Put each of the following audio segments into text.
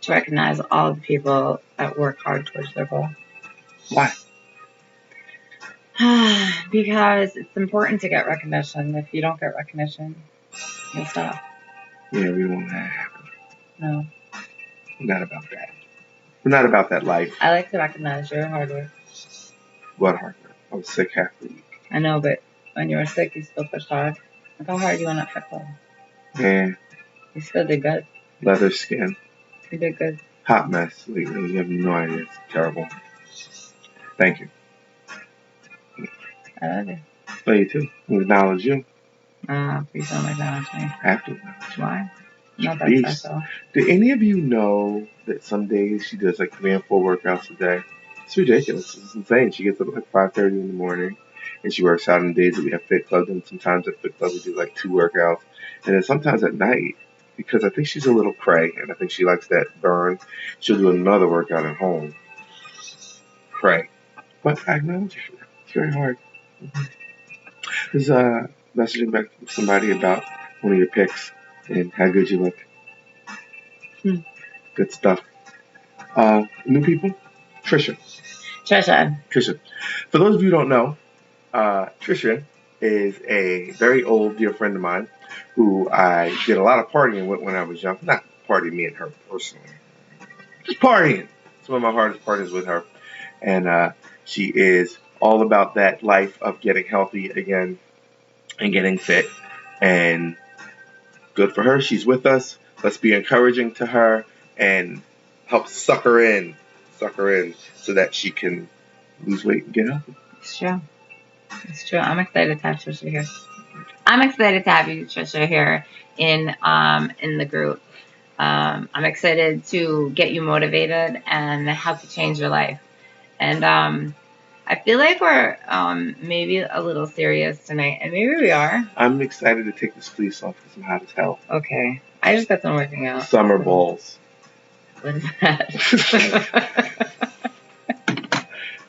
to recognize all the people that work hard towards their goal. Why? Because it's important to get recognition. If you don't get recognition, you'll stop. Yeah, we don't want that to happen. No. We're not about that. We're not about that life. I like to recognize your hard work. What hard work? I was sick half the week. I know, but when you were sick, you still pushed hard. Look how hard you went at football. Yeah. You still did good. Leather skin. You did good. Hot mess lately. You have no idea. It's terrible. Thank you. I love you. Love you too. We acknowledge you. Please don't acknowledge me. I have to acknowledge you. Why? Not that Beast. special. Do any of you know that some days she does like 3 and 4 workouts a day? It's ridiculous. It's insane. She gets up at like 5:30 in the morning and she works out on days that we have Fit Club. And sometimes at Fit Club we do like 2 workouts. And then sometimes at night, because I think she's a little cray and I think she likes that burn, she'll do another workout at home. Cray. But I acknowledge you. It's very hard. I was messaging back to somebody about one of your pics and how good you look. Good stuff. New people? Trisha. For those of you who don't know, Trisha is a very old dear friend of mine who I did a lot of partying with when I was young. Not partying me and her personally. Just partying. It's one of my hardest parties with her. And she is all about that life of getting healthy again and getting fit. And good for her. She's with us. Let's be encouraging to her and help suck her in so that she can lose weight and get healthy. It's true. It's true. I'm excited to have Trisha here. I'm excited to have you, Trisha, here in the group. I'm excited to get you motivated and help you change your life. And I feel like we're maybe a little serious tonight, and maybe we are. I'm excited to take this fleece off because I'm hot as hell. Okay. I just got done working out. Summer balls. What is that?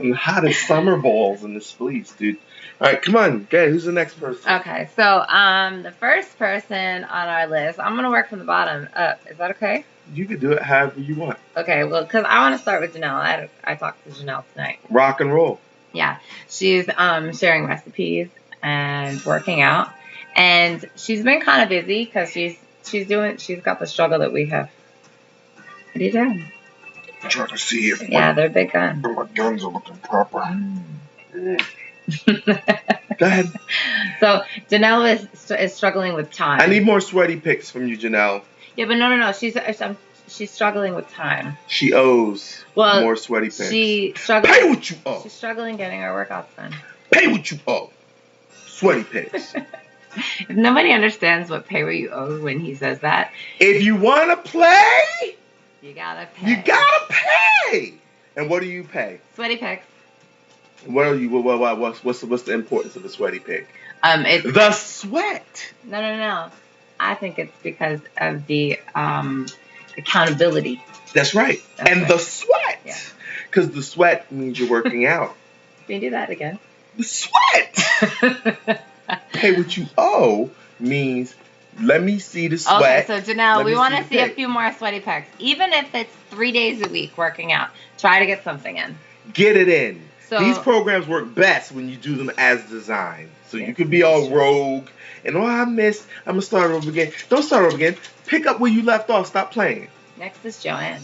I'm hot as summer balls in this fleece, dude. All right, come on. Okay, who's the next person? Okay, so the first person on our list, I'm going to work from the bottom up. Is that okay? You can do it however you want. Okay, well, because I want to start with Janelle. I talked to Janelle tonight. Rock and roll. Yeah, she's sharing recipes and working out. And she's been kind of busy because she's got the struggle that we have. What are you doing? I'm trying to see if they're big guns. my guns are looking proper. Go ahead. So Janelle is struggling with time. I need more sweaty pics from you, Janelle. Yeah, but no. She's struggling with time. She owes more sweaty pics. She's struggling. Pay what you owe. She's struggling getting her workouts done. Pay what you owe. Sweaty pics. If nobody understands what pay what you owe when he says that. If you want to play, you gotta pay. You gotta pay. And what do you pay? Sweaty pics. What are you? What's the importance of a sweaty pic? It's the sweat. No. I think it's because of the accountability. That's right. The sweat. Yeah. Because the sweat means you're working out. Can you do that again? The sweat. Pay what you owe means let me see the sweat. Okay, so Janelle, we want to see a few more sweaty pics. Even if it's 3 days a week working out, try to get something in. Get it in. So, these programs work best when you do them as designed. So you could be all rogue and I missed. I'm gonna start over again. Don't start over again. Pick up where you left off. Stop playing. Next is Joanne.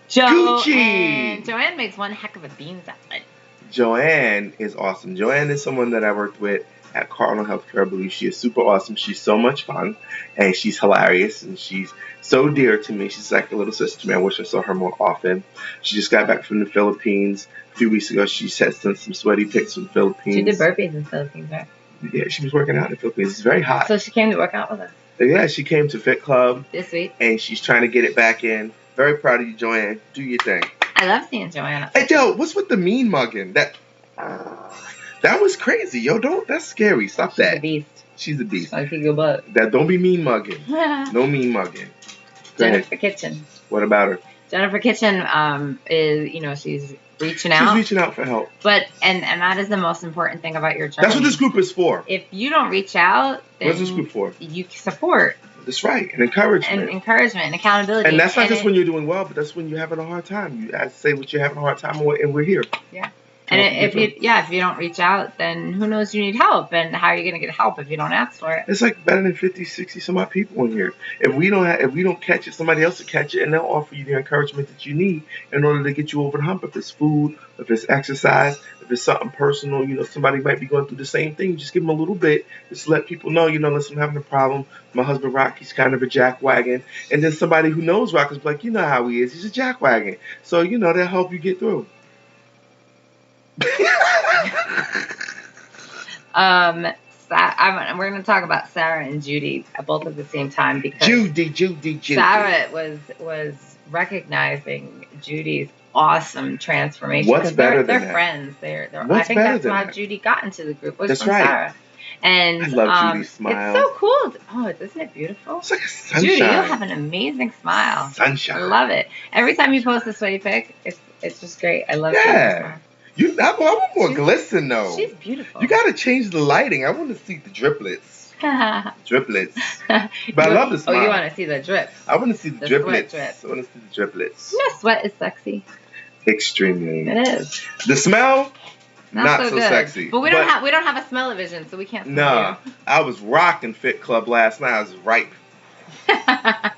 Gucci. Joanne makes one heck of a bean salad. Joanne is awesome. Joanne is someone that I worked with at Cardinal Healthcare. I believe she is super awesome. She's so much fun, and she's hilarious, and she's so dear to me. She's like a little sister to me. I wish I saw her more often. She just got back from the Philippines a few weeks ago. She sent some sweaty pics from the Philippines. She did burpees in the Philippines, right? Yeah, she was working out in the Philippines. It's very hot. So she came to work out with us. Yeah, she came to Fit Club this week, and she's trying to get it back in. Very proud of you, Joanne. Do your thing. I love seeing Joanne. Hey, yo, what's with the mean mugging? That was crazy, yo. That's scary. Stop that. She's a beast. She's a beast. I kick your butt. Don't be mean mugging. No mean mugging. Jennifer Kitchen. What about her? Jennifer Kitchen is, she's reaching out. She's reaching out for help. But and that is the most important thing about your journey. That's what this group is for. If you don't reach out, then what's this group for? You support. That's right. And encouragement. And encouragement and accountability. And that's not just when you're doing well, but that's when you're having a hard time. You guys say what you're having a hard time with, and we're here. Yeah. And if you don't reach out, then who knows you need help, and how are you going to get help if you don't ask for it? It's like better than 50, 60 some odd people in here. If we don't catch it, somebody else will catch it, and they'll offer you the encouragement that you need in order to get you over the hump. If it's food, if it's exercise, if it's something personal, somebody might be going through the same thing. Just give them a little bit, just let people know, listen, I'm having a problem. My husband Rock, he's kind of a jackwagon, and then somebody who knows Rock is like, you know how he is. He's a jackwagon, so they'll help you get through. We're going to talk about Sarah and Judy both at the same time, because Judy. Sarah was recognizing Judy's awesome transformation. What's better than they're that? Friends. I think that's how Judy got into the group. Was from Sarah. And I love Judy's smile. It's so cool. Oh, isn't it beautiful? It's like a sunshine. Judy, you have an amazing smile. Sunshine. I love it. Every time you post a sweaty pic, it's just great. I love Judy's smile. I want more glisten though. She's beautiful. You gotta change the lighting. I want to see the driplets. But I love the smile. Oh, you want to see the drip? I want to see the driplets. Drip. I want to see the driplets. Sweat is sexy. Extremely. It is. The smell, not so good. Sexy. But we don't have a smell-o-vision, so we can't smell you. I was rocking Fit Club last night. I was ripe. I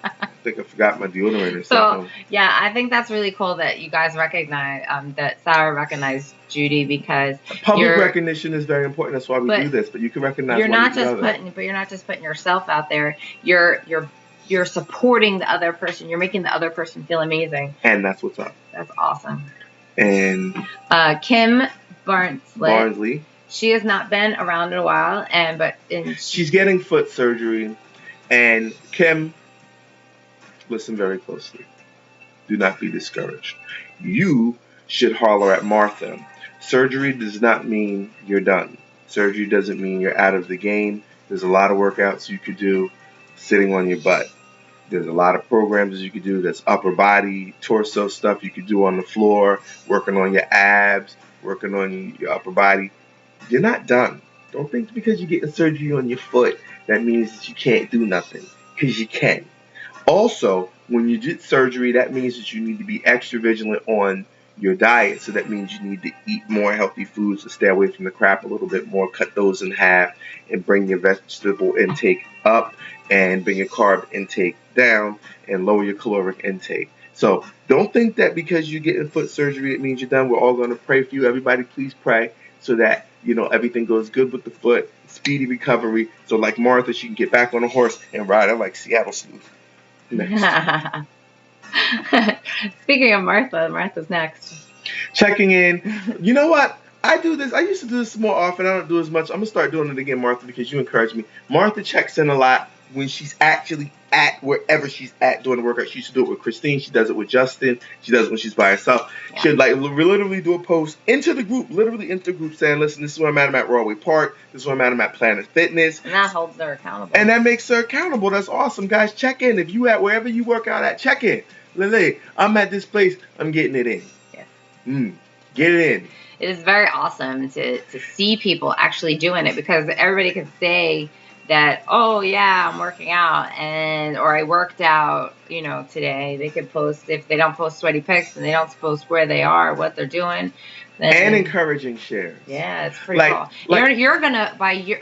think I forgot my deodorant or something. So, yeah, I think that's really cool that you guys recognize, that Sarah recognized Judy, because public recognition is very important. That's why we do this. But you can recognize you're not just putting yourself out there. You're supporting the other person. You're making the other person feel amazing. And that's what's up. That's awesome. And Kim Barnsley. She has not been around in a while, she's getting foot surgery. And Kim, listen very closely. Do not be discouraged. You should holler at Martha. Surgery does not mean you're done. Surgery doesn't mean you're out of the game. There's a lot of workouts you could do sitting on your butt. There's a lot of programs you could do. That's upper body, torso stuff you could do on the floor, working on your abs, working on your upper body. You're not done. Don't think because you're getting surgery on your foot, that means that you can't do nothing, because you can. Also, when you get surgery, that means that you need to be extra vigilant on your diet. So that means you need to eat more healthy foods, to stay away from the crap a little bit more, cut those in half, and bring your vegetable intake up, and bring your carb intake down, and lower your caloric intake. So don't think that because you're getting foot surgery, it means you're done. We're all going to pray for you. Everybody, please pray so that everything goes good with the foot, speedy recovery. So like Martha, she can get back on a horse and ride her like Seattle Smooth. Next. Speaking of Martha's next. Checking in. You know what? I do this. I used to do this more often. I don't do as much. I'm going to start doing it again, Martha, because you encourage me. Martha checks in a lot when she's actually at wherever she's at doing the workout. She used to do it with Christine. She does it with Justin. She does it when she's by herself. Yeah. She'd literally do a post into the group, saying, listen, this is where I'm at Broadway Park. This is where I'm at Planet Fitness. And that holds her accountable. And that makes her accountable. That's awesome, guys. Check in. If you at wherever you work out at, check in. Lily, I'm at this place. I'm getting it in. Yes. Get it in. It is very awesome to see people actually doing it, because everybody can say that, oh yeah, I'm working out, or I worked out, today. They could post, if they don't post sweaty pics and they don't post where they are, what they're doing. And encouraging shares. Yeah, it's pretty cool. You're gonna,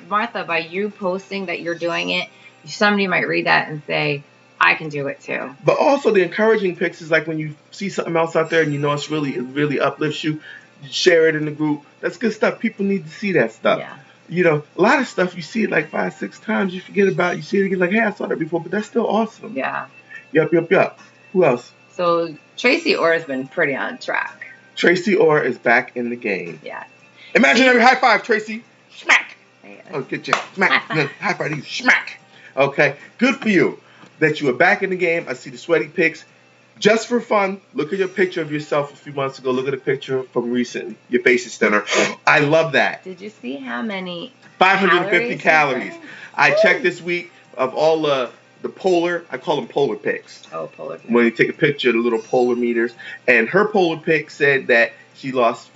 Martha, by you posting that you're doing it, somebody might read that and say, I can do it too. But also the encouraging pics is like when you see something else out there and it really uplifts you, you share it in the group. That's good stuff. People need to see that stuff. Yeah. A lot of stuff you see it like 5-6 times, you forget about it. You see it again like, hey, I saw that before, but that's still awesome. Yeah. Yup. Who else? So Tracy Orr has been pretty on track. Tracy Orr is back in the game. Yeah. Imaginary high five, Tracy. Smack. Yeah. Oh, get you. Smack. High five you. Smack. Okay. Good for you that you are back in the game. I see the sweaty pics. Just for fun, look at your picture of yourself a few months ago. Look at a picture from recent. Your face is thinner. I love that. Did you see how many 550 calories. I checked this week of all the polar, I call them polar pics. Oh, polar pics. When you take a picture of the little polar meters. And her polar pic said that she was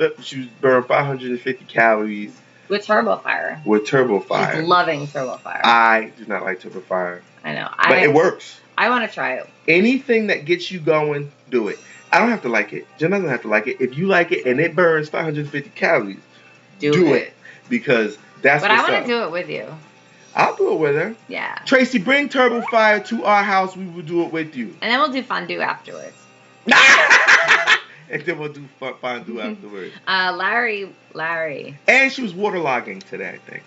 burned 550 calories With Turbo Fire. With Turbo Fire. She's loving Turbo Fire. I do not like Turbo Fire. I know. But it works. I want to try it. Anything that gets you going, do it. I don't have to like it. Jen doesn't have to like it. If you like it and it burns 550 calories, do it. Because that's But what's I want up. to do it with you. I'll do it with her. Yeah. Tracy, bring Turbo Fire to our house. We will do it with you. And then we'll do fondue afterwards. And then we'll do fondue afterwards. Larry. And she was waterlogging today, I think.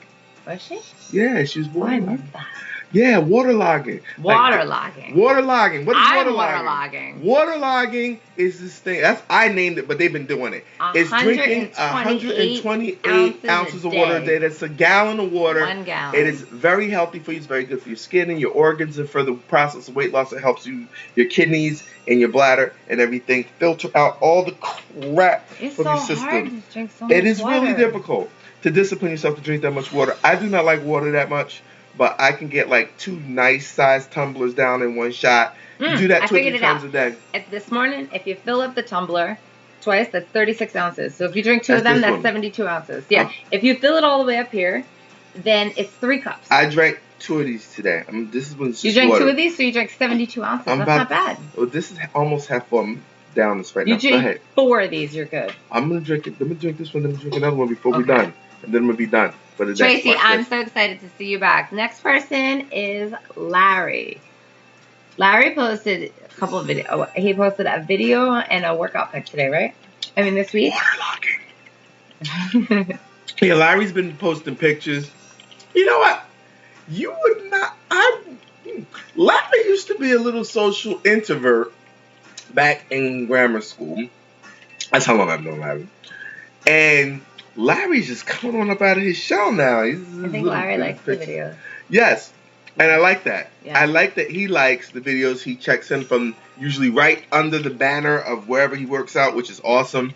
Was she? Yeah, she was Oh, I waterlogging. missed that. Yeah, waterlogging. Waterlogging. Waterlogging. What is I'm waterlogging? waterlogging. Waterlogging is this thing. I named it, but they've been doing it. It's drinking 128 ounces of water a day. That's a gallon of water. 1 gallon. It is very healthy for you. It's very good for your skin and your organs, and for the process of weight loss. It helps your kidneys and your bladder and everything filter out all the crap from your system. Hard to drink so much It is water. really difficult to discipline yourself to drink that much water. I do not like water that much, but I can get like 2 nice sized tumblers down in one shot. You do that 20 times a day. This morning, if you fill up the tumbler twice, that's 36 ounces. So if you drink 2 of them, that's 72 ounces. Yeah. If you fill it all the way up here, then it's 3 cups. I drank 2 of these today. This is when it's you just drank water. 2 of these, so you drank 72 ounces. That's not bad. Oh, this is almost half full. I'm down this right now. You drink 4 of these, you're good. I'm gonna drink it. Let me drink this one. Let me drink another one before we're done, and then we'll be done for the day. Tracy, I'm so excited to see you back. Next person is Larry. Larry posted a couple of videos. He posted a video and a workout pic today, right? I mean, this week. Waterlogging. Yeah, Larry's been posting pictures. You know what? You would not. Larry used to be a little social introvert back in grammar school. That's how long I've known Larry. And Larry's just coming on up out of his shell now. I think Larry likes the videos. Yes. And I like that. Yeah. I like that he likes the videos. He checks in from usually right under the banner of wherever he works out, which is awesome.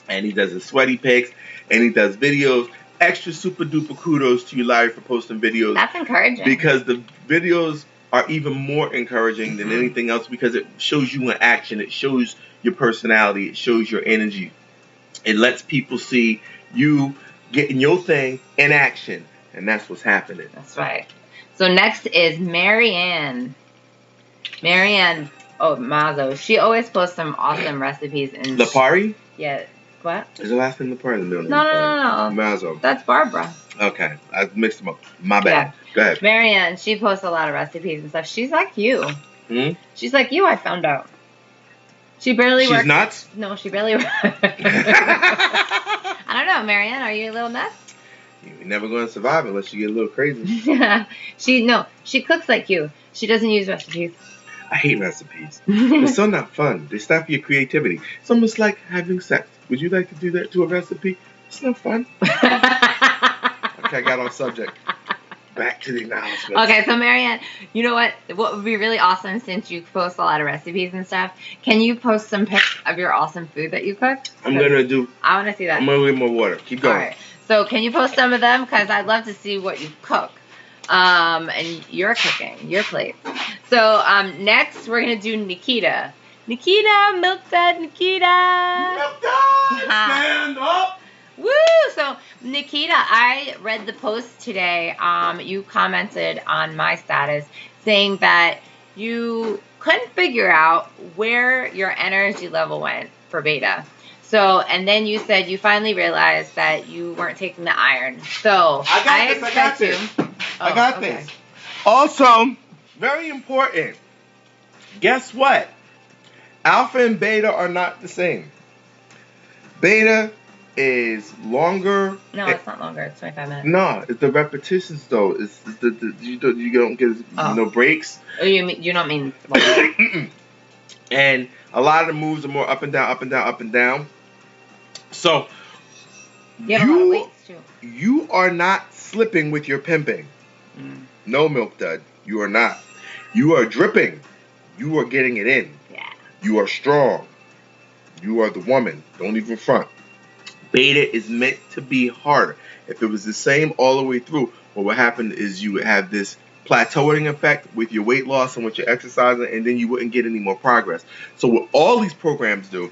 And he does his sweaty pics, and he does videos. Extra super duper kudos to you, Larry, for posting videos. That's encouraging. Because the videos are even more encouraging than anything else, because it shows you in action. It shows your personality. It shows your energy. It lets people see you getting your thing in action. And that's what's happening. That's right. So next is Marianne. Marianne Mazzo. She always posts some awesome recipes. Lapari? Yeah. What? Is the last name Lapari? No. Mazzo. That's Barbara. Okay. I mixed them up. My bad. Yeah. Go ahead. Marianne, she posts a lot of recipes and stuff. She's like you. She's like you, I found out. She barely works. She's nuts? No, she barely works. I don't know, Marianne. Are you a little nuts? You're never going to survive unless you get a little crazy. Yeah. She cooks like you. She doesn't use recipes. I hate recipes. They're so not fun. They stop your creativity. It's almost like having sex. Would you like to do that to a recipe? It's not fun. Okay, I got off subject. Back to the acknowledgements. Okay, so Marianne, you know what? What would be really awesome, since you post a lot of recipes and stuff, can you post some pics of your awesome food that you cook? I want to see that. I'm going to get more water. Keep going. All right. So can you post some of them? Because I'd love to see what you cook. And your cooking, your plate. So next we're going to do Nikita. Nikita, milk fed Nikita. Milk dog, stand up. Woo! So Nikita, I read the post today. You commented on my status saying that you couldn't figure out where your energy level went for beta. So, and then you said you finally realized that you weren't taking the iron. So I got this. Also, very important. Guess what? Alpha and beta are not the same. Beta is longer. No, it's not longer. It's 25 minutes. No, it's the repetitions though. It's you don't get no breaks. Oh, you don't mean. And a lot of the moves are more up and down, up and down, up and down. So you have a lot of weights too. You are not slipping with your pimping. No, Milk Dud, you are not. You are dripping. You are getting it in. Yeah. You are strong. You are the woman. Don't even front. Beta is meant to be harder. If it was the same all the way through, what would happen is you would have this plateauing effect with your weight loss and with your exercising, and then you wouldn't get any more progress. So what all these programs do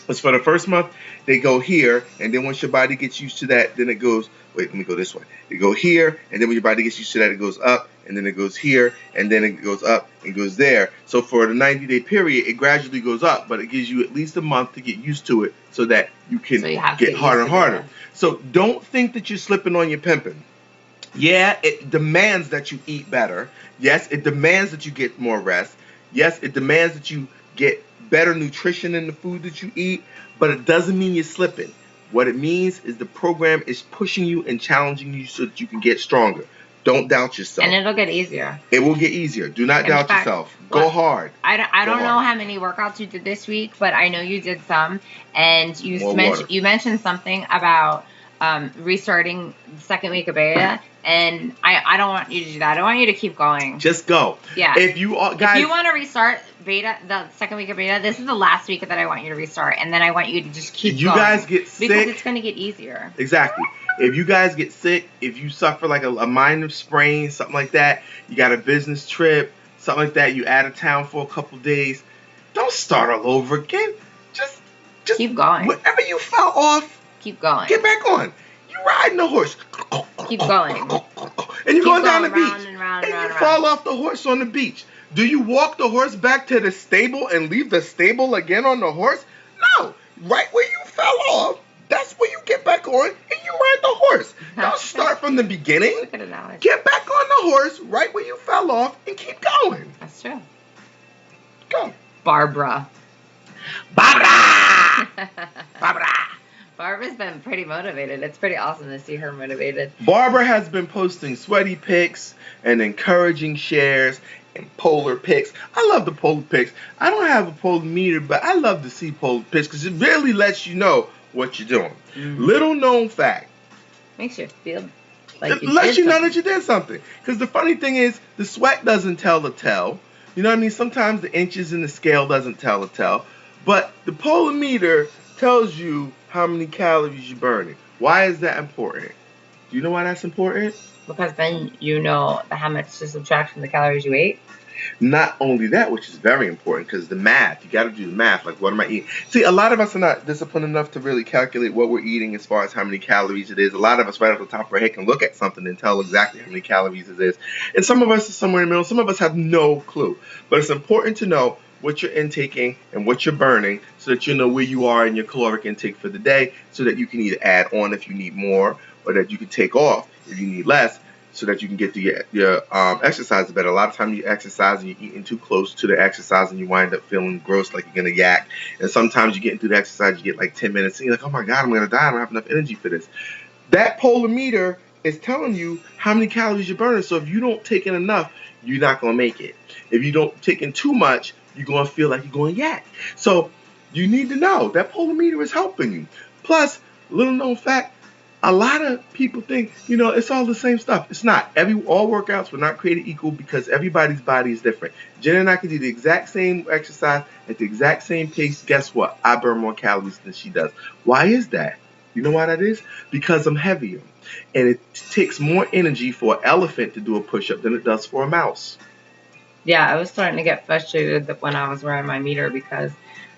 It's for the first month, they go here, and then once your body gets used to that, then it goes, wait, let me go this way. They go here, and then when your body gets used to that, it goes up, and then it goes here, and then it goes up and goes there. So for the 90-day period, it gradually goes up, but it gives you at least a month to get used to it so that you can get harder and harder. So don't think that you're slipping on your pimping. Yeah, it demands that you eat better. Yes, it demands that you get more rest. Yes, it demands that you get better nutrition in the food that you eat, but it doesn't mean you're slipping. What it means is the program is pushing you and challenging you so that you can get stronger. Don't doubt yourself. And it'll get easier. It will get easier. Do not doubt yourself. Go hard. I don't know how many workouts you did this week, but I know you did some. And you mentioned something about restarting the second week of beta. And I don't want you to do that. I want you to keep going. Just go. Yeah. If you want to restart beta, the second week of beta, this is the last week that I want you to restart. And then I want you to just keep going. You guys get sick. Because it's going to get easier. Exactly. If you guys get sick, if you suffer like a minor sprain, something like that, you got a business trip, something like that, you out of town for a couple days, don't start all over again. Just keep going. Wherever you fell off, keep going. Get back on. You're riding the horse. Keep going. And you're going down the beach. And you fall off the horse on the beach. Do you walk the horse back to the stable and leave the stable again on the horse? No. Right where you fell off, that's where you get back on and you ride the horse. Don't start from the beginning. Get back on the horse right where you fell off and keep going. That's true. Go. Barbara's been pretty motivated. It's pretty awesome to see her motivated. Barbara has been posting sweaty pics and encouraging shares and polar pics. I love the polar pics. I don't have a polar meter, but I love to see polar pics because it really lets you know what you're doing. Mm-hmm. Little known fact. Makes you feel like it lets you know that you did something. Because the funny thing is, the sweat doesn't tell the tale. You know what I mean? Sometimes the inches in the scale doesn't tell the tale. But the polar meter tells you how many calories you're burning. Why is that important? Do you know why that's important? Because then you know how much to subtract from the calories you ate. Not only that, which is very important, because the math, you got to do the math, like what am I eating? See, a lot of us are not disciplined enough to really calculate what we're eating as far as how many calories it is. A lot of us right off the top of our head can look at something and tell exactly how many calories it is. And some of us are somewhere in the middle. Some of us have no clue. But it's important to know what you're intaking and what you're burning so that you know where you are in your caloric intake for the day so that you can either add on if you need more or that you can take off if you need less so that you can get to your exercise better. A lot of times you exercise and you're eating too close to the exercise and you wind up feeling gross like you're going to yak. And sometimes you get into the exercise, you get like 10 minutes and you're like, oh my God, I'm going to die. I don't have enough energy for this. That polar meter is telling you how many calories you're burning. So if you don't take in enough, you're not going to make it. If you don't take in too much, you're going to feel like you're going yak. So you need to know that polar meter is helping you. Plus, little known fact, a lot of people think, it's all the same stuff. It's not. All workouts were not created equal because everybody's body is different. Jen and I can do the exact same exercise at the exact same pace. Guess what? I burn more calories than she does. Why is that? You know why that is? Because I'm heavier. And it takes more energy for an elephant to do a push-up than it does for a mouse. Yeah, I was starting to get frustrated when I was wearing my meter because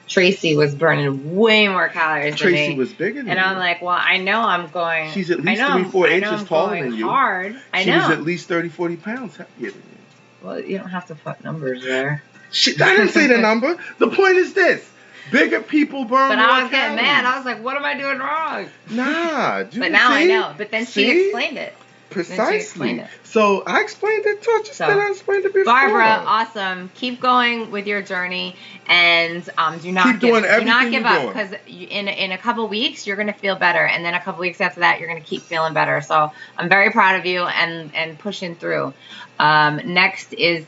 Tracy was burning way more calories than me. Tracy was bigger than you. And I'm like, well, I know I'm going... She's at least 3-4 inches taller than you. Hard. She was at least 30-40 pounds heavier than you. Well, you don't have to put numbers there. I didn't say the number. The point is this. Bigger people burn more calories. But I was getting mad. I was like, what am I doing wrong? Nah. But now I know. But then she explained it. Precisely. So I explained it to her just then I explained it before. Barbara, awesome. Keep going with your journey and do not give up because in a couple weeks you're going to feel better, and then a couple weeks after that you're going to keep feeling better. So I'm very proud of you and pushing through. Next is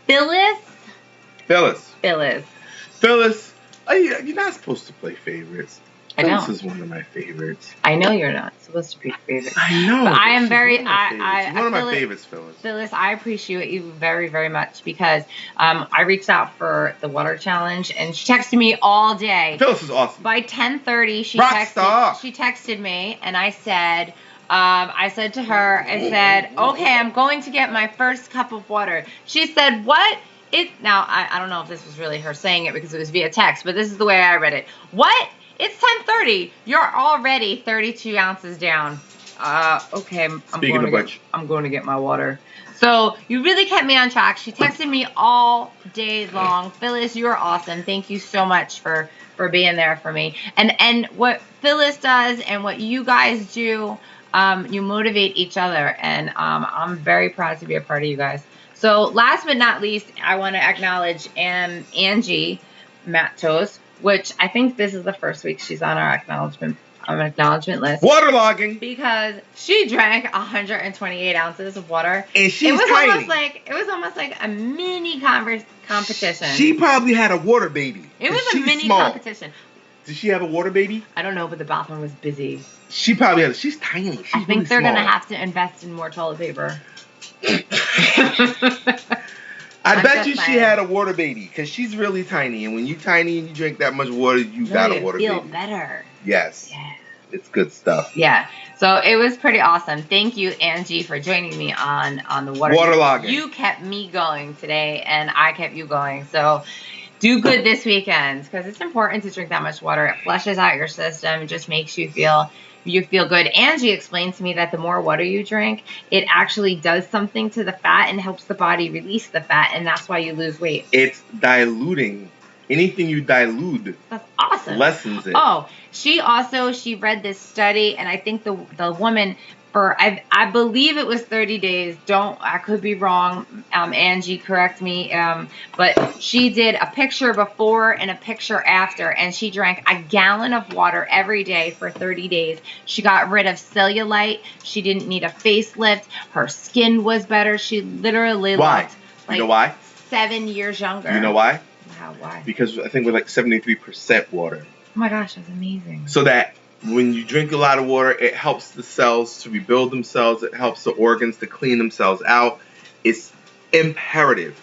Phyllis. Phyllis, you're not supposed to play favorites. Phyllis is one of my favorites. I know you're not supposed to be favorites. I know. But I am very... one of my favorites, Phyllis. Phyllis, I appreciate you very, very much because I reached out for the water challenge and she texted me all day. Phyllis is awesome. By 10:30, she texted me and I said to her, okay, I'm going to get my first cup of water. She said, what? Now I don't know if this was really her saying it because it was via text, but this is the way I read it. What? It's 10:30. You're already 32 ounces down. Okay, I'm going to get my water. So you really kept me on track. She texted me all day long. Phyllis, you're awesome. Thank you so much for being there for me. And what Phyllis does and what you guys do, you motivate each other, and I'm very proud to be a part of you guys. So last but not least, I want to acknowledge Angie Matos, which I think this is the first week she's on our acknowledgement list. Waterlogging. Because she drank 128 ounces of water. And she's tiny. It was almost like a mini competition. She probably had a water baby. It was a mini competition. Did she have a water baby? I don't know, but the bathroom was busy. She probably had. She's tiny. I think they're going to have to invest in more toilet paper. I bet you she had a water baby because she's really tiny, and when you're tiny and you drink that much water, you got a water baby. You feel better. Yes. Yeah. It's good stuff. Yeah. So it was pretty awesome. Thank you, Angie, for joining me on the waterlogging. You kept me going today, and I kept you going. So do good this weekend because it's important to drink that much water. It flushes out your system. It just makes you feel good. Angie explained to me that the more water you drink, it actually does something to the fat and helps the body release the fat, and that's why you lose weight. It's diluting. Anything you dilute, that's awesome. Lessens it. Oh, she read this study, and I think the woman I believe it was 30 days. I could be wrong. Angie, correct me. But she did a picture before and a picture after, and she drank a gallon of water every day for 30 days. She got rid of cellulite. She didn't need a facelift. Her skin was better. She literally looked you know why? 7 years younger. You know why? Why? Because I think we're like 73% water. Oh my gosh, that's amazing. So that when you drink a lot of water, it helps the cells to rebuild themselves. It helps the organs to clean themselves out. It's imperative.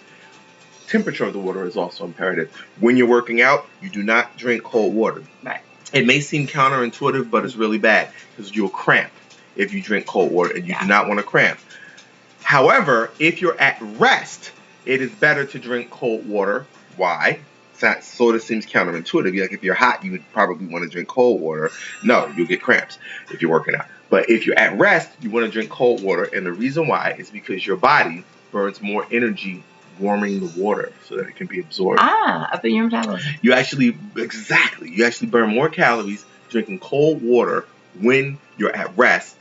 Temperature of the water is also imperative. When you're working out, you do not drink cold water. Right. It may seem counterintuitive, but it's really bad because you'll cramp if you drink cold water, and you do not want to cramp. However, if you're at rest, it is better to drink cold water. Why? It sort of seems counterintuitive. Like if you're hot, you would probably want to drink cold water. No, you'll get cramps if you're working out. But if you're at rest, you want to drink cold water. And the reason why is because your body burns more energy warming the water so that it can be absorbed. Up in your metabolism. You actually burn more calories drinking cold water when you're at rest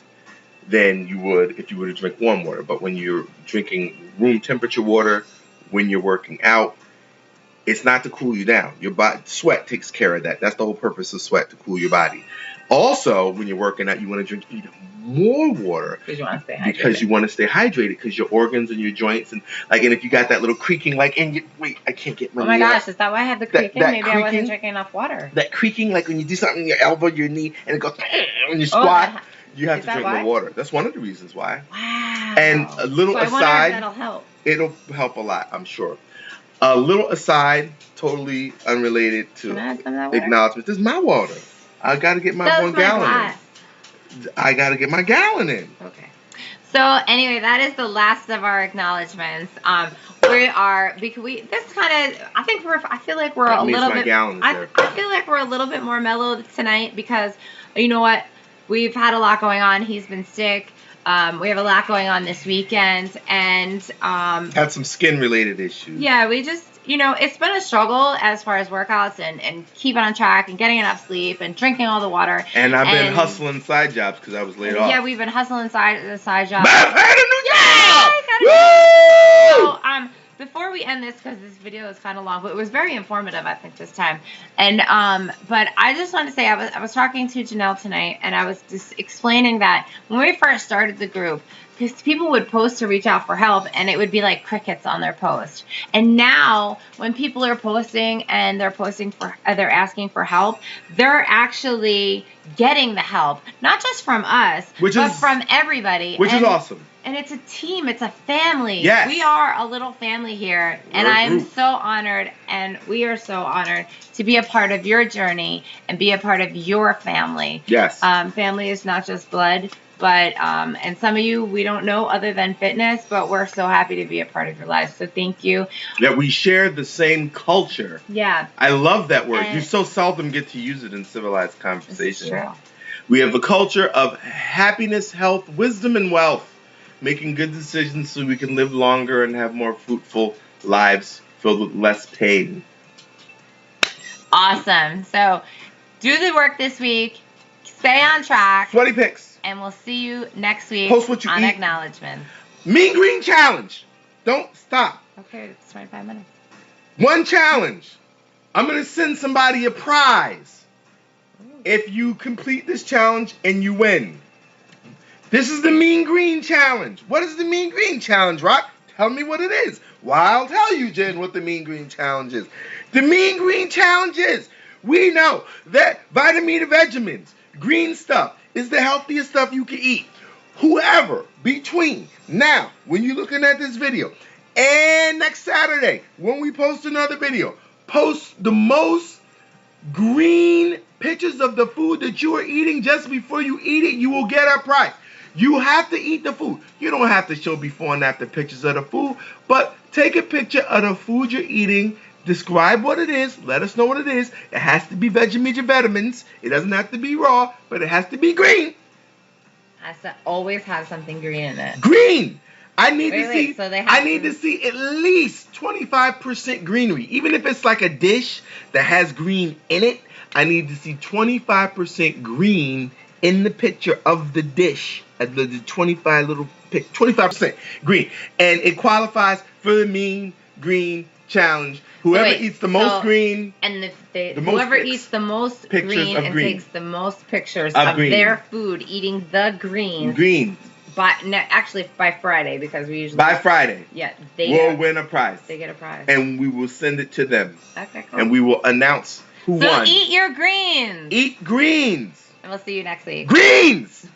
than you would if you were to drink warm water. But when you're drinking room temperature water, when you're working out, it's not to cool you down. Your body, sweat takes care of that. That's the whole purpose of sweat, to cool your body. Also, when you're working out, you want to drink even more water because you want to stay hydrated. Because you want to stay hydrated because your organs and your joints and if you got that little creaking, I can't get my. Oh my gosh, is that why I had the creaking? Maybe creaking, I wasn't drinking enough water. That creaking, like when you do something in your elbow, your knee, and it goes when you squat. You have to drink more water. That's one of the reasons why. Wow. And a little aside, I wonder if that'll help. It'll help a lot, I'm sure. A little aside, totally unrelated to acknowledgements. This is my water. I got to get my 1 gallon in. I got to get my gallon in. Okay. So anyway, that is the last of our acknowledgements. I feel like we're a little bit more mellow tonight because you know what? We've had a lot going on. He's been sick. We have a lot going on this weekend, and had some skin-related issues. Yeah, we just, it's been a struggle as far as workouts and keeping on track and getting enough sleep and drinking all the water. And I've been hustling side jobs because I was laid off. Yeah, we've been hustling side jobs. I've had a new job! So, before we end this, because this video is kind of long, but it was very informative, I think, this time. And but I just want to say, I was talking to Janelle tonight, and I was just explaining that when we first started the group, because people would post to reach out for help, and it would be like crickets on their post. And now, when people are posting and they're asking for help, they're actually getting the help, not just from us, but from everybody. Which is awesome. And it's a team. It's a family. Yes. We are a little family here. And We're a I'm group. so honored, and we are so honored to be a part of your journey and be a part of your family. Yes. Family is not just blood, but, and some of you we don't know other than fitness, but we're so happy to be a part of your lives. So thank you. That we share the same culture. Yeah. I love that word. And you so seldom get to use it in civilized conversation. True. We have a culture of happiness, health, wisdom, and wealth. Making good decisions so we can live longer and have more fruitful lives filled with less pain. Awesome. So do the work this week. Stay on track. Sweaty pics. And we'll see you next week Post what you on eat. Acknowledgements. Mean Green Challenge. Don't stop. Okay, it's 25 minutes. One challenge. I'm going to send somebody a prize if you complete this challenge and you win. This is the Mean Green Challenge. What is the Mean Green Challenge, Rock? Tell me what it is. Well, I'll tell you, Jen, what the Mean Green Challenge is. The Mean Green Challenge is, we know that Acknowledgements, green stuff, is the healthiest stuff you can eat. Whoever, between now, when you're looking at this video, and next Saturday, when we post another video, post the most green pictures of the food that you are eating just before you eat it, you will get a prize. You have to eat the food. You don't have to show before and after pictures of the food, but take a picture of the food you're eating, describe what it is, let us know what it is. It has to be vitamins. It doesn't have to be raw, but it has to be green. Has to always have something green in it. Green! I need to see. So they have I need to see at least 25% greenery. Even if it's like a dish that has green in it, I need to see 25% green in the picture of the dish. The 25% green, and it qualifies for the Mean Green Challenge. Whoever eats the most green, and whoever eats the most green and takes the most pictures of their food eating the green. Actually, by Friday, because we usually by Friday, we'll win a prize. They get a prize, and we will send it to them. Okay, cool. And we will announce who won. So eat your greens. Eat greens. And we'll see you next week. Greens.